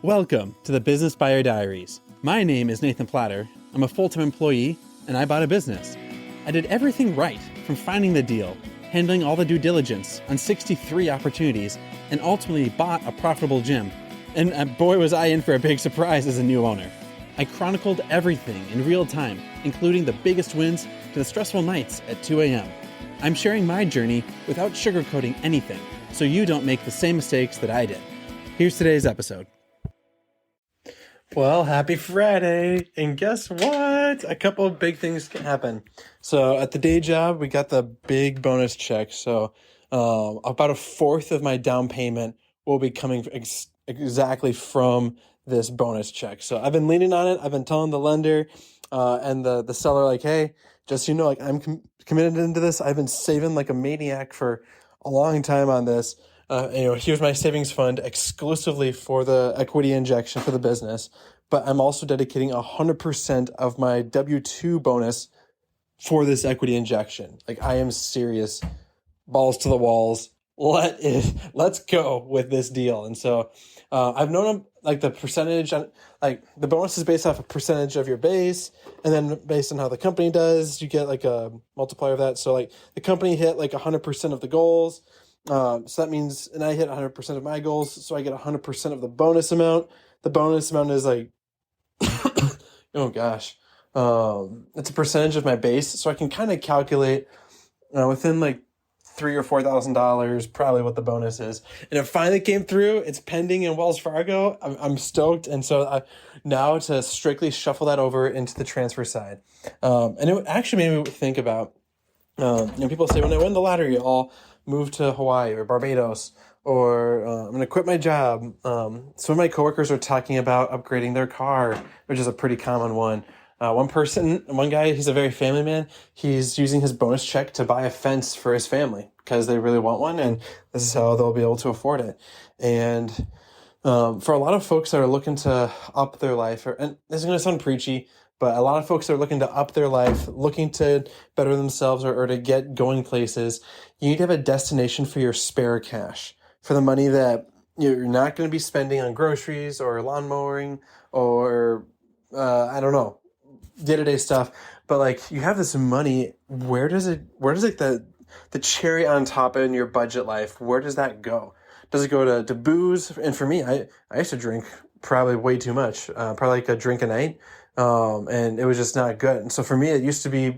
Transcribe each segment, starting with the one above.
Welcome to the Business Buyer Diaries. My name is Nathan Platter. I'm a full-time employee, and I bought a business. I did everything right, from finding the deal, handling all the due diligence on 63 opportunities, and ultimately bought a profitable gym. And boy, was I in for a big surprise as a new owner. I chronicled everything in real time, including the biggest wins to the stressful nights at 2 a.m. I'm sharing my journey without sugarcoating anything, so you don't make the same mistakes that I did. Here's today's episode. Well, happy Friday. And guess what? A couple of big things can happen. So at the day job, we got the big bonus check. So about a fourth of my down payment will be coming exactly from this bonus check. So I've been leaning on it. I've been telling the lender and the seller, like, hey, just so you know, like I'm committed into this. I've been saving like a maniac for a long time on this. Here's my savings fund exclusively for the equity injection for the business, but I'm also dedicating 100% of my W-2 bonus for this equity injection. Like, I am serious, balls to the walls. Let's go with this deal. And so, I've known like the percentage on, like the bonus is based off a percentage of your base, and then based on how the company does, you get like a multiplier of that. So like the company hit like 100% of the goals. So that means, and I hit 100% of my goals, so I get 100% of the bonus amount. The bonus amount is like, oh gosh, it's a percentage of my base, so I can kind of calculate within like $3,000 or $4,000 probably what the bonus is. And it finally came through. It's pending in Wells Fargo. I'm stoked, and so now to strictly shuffle that over into the transfer side, and it actually made me think about, people say when I win the lottery, I'll move to Hawaii or Barbados, or I'm going to quit my job. Some of my coworkers are talking about upgrading their car, which is a pretty common one. One guy, he's a very family man. He's using his bonus check to buy a fence for his family because they really want one, and this is how they'll be able to afford it. And for a lot of folks that are looking to up their life, and this is going to sound preachy, but a lot of folks are looking to up their life, looking to better themselves or to get going places. You need to have a destination for your spare cash, for the money that you're not going to be spending on groceries or lawn mowing or, day-to-day stuff. But like, you have this money, where does like the cherry on top in your budget life, where does that go? Does it go to booze? And for me, I used to drink probably way too much, probably like a drink a night. And it was just not good. And so for me, it used to be,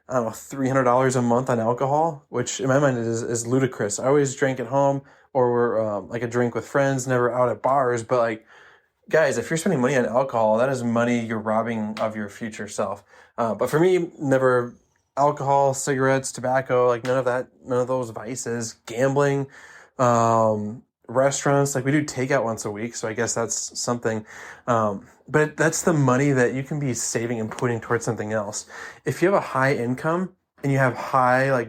I don't know, $300 a month on alcohol, which in my mind is ludicrous. I always drank at home or like a drink with friends, never out at bars. But like, guys, if you're spending money on alcohol, that is money you're robbing of your future self. But for me, never alcohol, cigarettes, tobacco, like none of those vices, gambling, restaurants. Like we do takeout once a week, so I guess that's something. But that's the money that you can be saving and putting towards something else. If you have a high income and you have high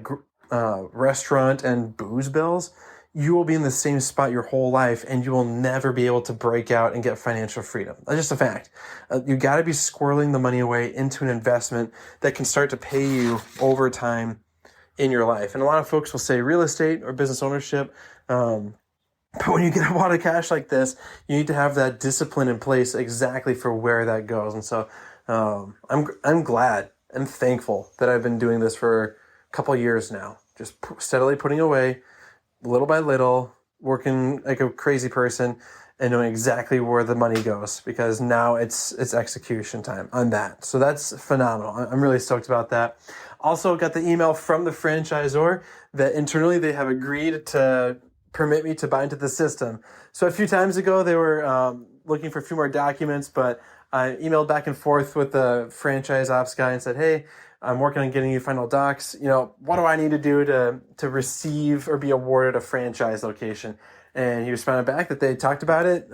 restaurant and booze bills, you will be in the same spot your whole life, and you will never be able to break out and get financial freedom. That's just a fact. You got to be squirreling the money away into an investment that can start to pay you over time in your life. And a lot of folks will say real estate or business ownership. But when you get a lot of cash like this, you need to have that discipline in place exactly for where that goes. And so I'm glad and thankful that I've been doing this for a couple years now, just steadily putting away little by little, working like a crazy person and knowing exactly where the money goes, because now it's execution time on that. So that's phenomenal. I'm really stoked about that. Also got the email from the franchisor that internally they have agreed to permit me to buy into the system. So a few times ago, they were looking for a few more documents, but I emailed back and forth with the franchise ops guy and said, hey, I'm working on getting you final docs. What do I need to do to receive or be awarded a franchise location? And he responded back that they talked about it.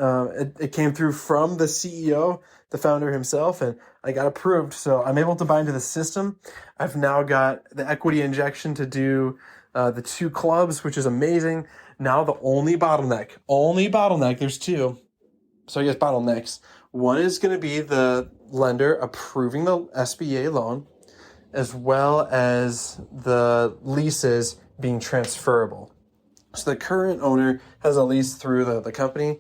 It came through from the CEO, the founder himself, and I got approved. So I'm able to buy into the system. I've now got the equity injection to do the 2 clubs, which is amazing. Now the only bottleneck, there's 2. So I guess bottlenecks. One is going to be the lender approving the SBA loan, as well as the leases being transferable. So the current owner has a lease through the company.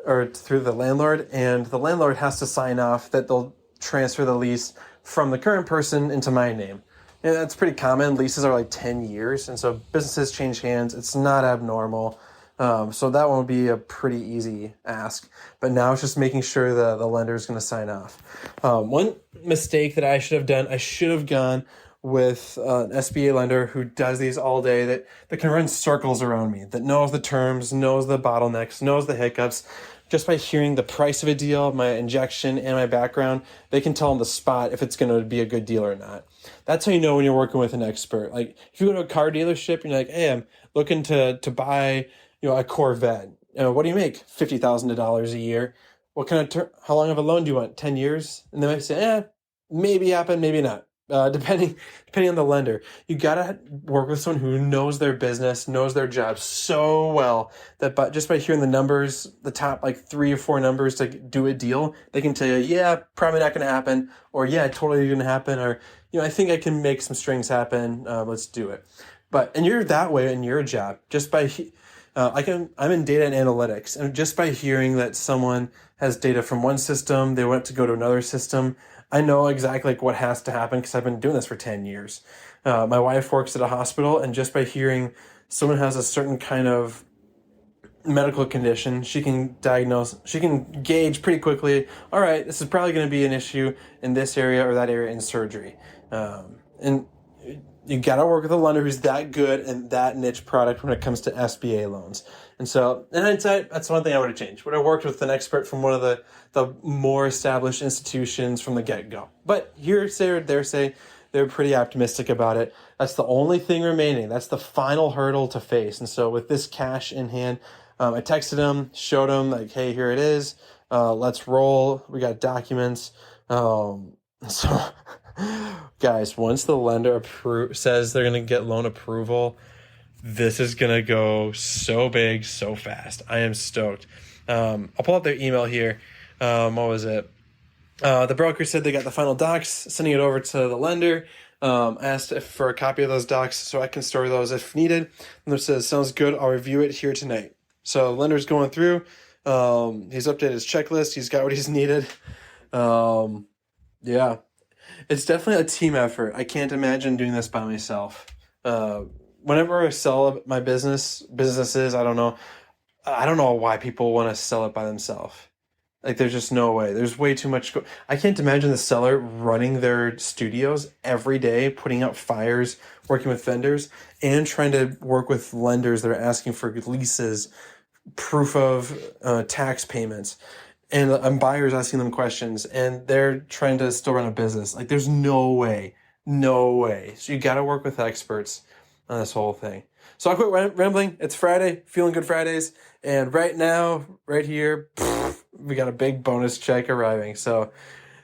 or through the landlord, and the landlord has to sign off that they'll transfer the lease from the current person into my name. And that's pretty common. Leases are like 10 years, and so businesses change hands. It's not abnormal. So that won't be a pretty easy ask. But now it's just making sure the lender is going to sign off. One mistake that I should have done, I should have gone with an SBA lender who does these all day, that can run circles around me, that knows the terms, knows the bottlenecks, knows the hiccups. Just by hearing the price of a deal, my injection, and my background, they can tell on the spot if it's going to be a good deal or not. That's how you know when you're working with an expert. Like if you go to a car dealership and you're like, hey, I'm looking to buy a Corvette. What do you make? $50,000 a year. What kind of how long of a loan do you want? 10 years? And they might say, maybe happen, maybe not. Depending on the lender. You gotta work with someone who knows their business, knows their job so well that just by hearing the numbers, the top like 3 or 4 numbers to do a deal, they can tell you, yeah, probably not going to happen, or yeah, totally going to happen, or I think I can make some strings happen. Let's do it. And you're that way in your job just by. I'm in data and analytics, and just by hearing that someone has data from one system, they want to go to another system, I know exactly what has to happen because I've been doing this for 10 years. My wife works at a hospital, and just by hearing someone has a certain kind of medical condition, she can gauge pretty quickly, all right, this is probably going to be an issue in this area or that area in surgery. And you got to work with a lender who's that good and that niche product when it comes to SBA loans. And so, in hindsight, that's one thing I would have changed. Would have worked with an expert from one of the more established institutions from the get-go. But they're pretty optimistic about it. That's the only thing remaining. That's the final hurdle to face. And so with this cash in hand, I texted him, showed him, like, hey, here it is. Let's roll. We got documents. Guys, once the lender says they're going to get loan approval, this is going to go so big, so fast. I am stoked. I'll pull up their email here. What was it? The broker said they got the final docs, sending it over to the lender. Asked for a copy of those docs so I can store those if needed. And it says, sounds good. I'll review it here tonight. So the lender's going through. He's updated his checklist. He's got what he's needed. Yeah. It's definitely a team effort. I can't imagine doing this by myself. Whenever I sell my businesses, I don't know why people want to sell it by themselves. Like, there's just no way. There's way too much. I can't imagine the seller running their studios every day, putting out fires, working with vendors, and trying to work with lenders that are asking for leases, proof of tax payments. And buyers asking them questions, and they're trying to still run a business. Like, there's no way. So you got to work with experts on this whole thing. So I'll quit rambling. It's Friday, feeling good Fridays. And right now, right here, we got a big bonus check arriving. So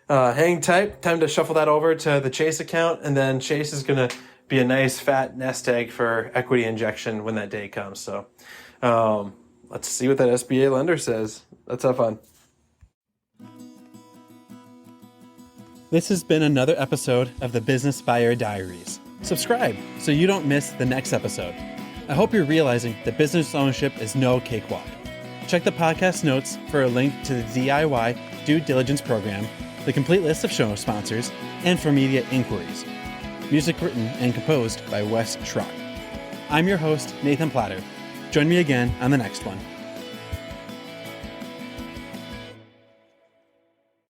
hang tight. Time to shuffle that over to the Chase account. And then Chase is going to be a nice fat nest egg for equity injection when that day comes. So let's see what that SBA lender says. Let's have fun. This has been another episode of the Business Buyer Diaries. Subscribe so you don't miss the next episode. I hope you're realizing that business ownership is no cakewalk. Check the podcast notes for a link to the DIY due diligence program, the complete list of show sponsors, and for media inquiries. Music written and composed by Wes Schrock. I'm your host, Nathan Platter. Join me again on the next one.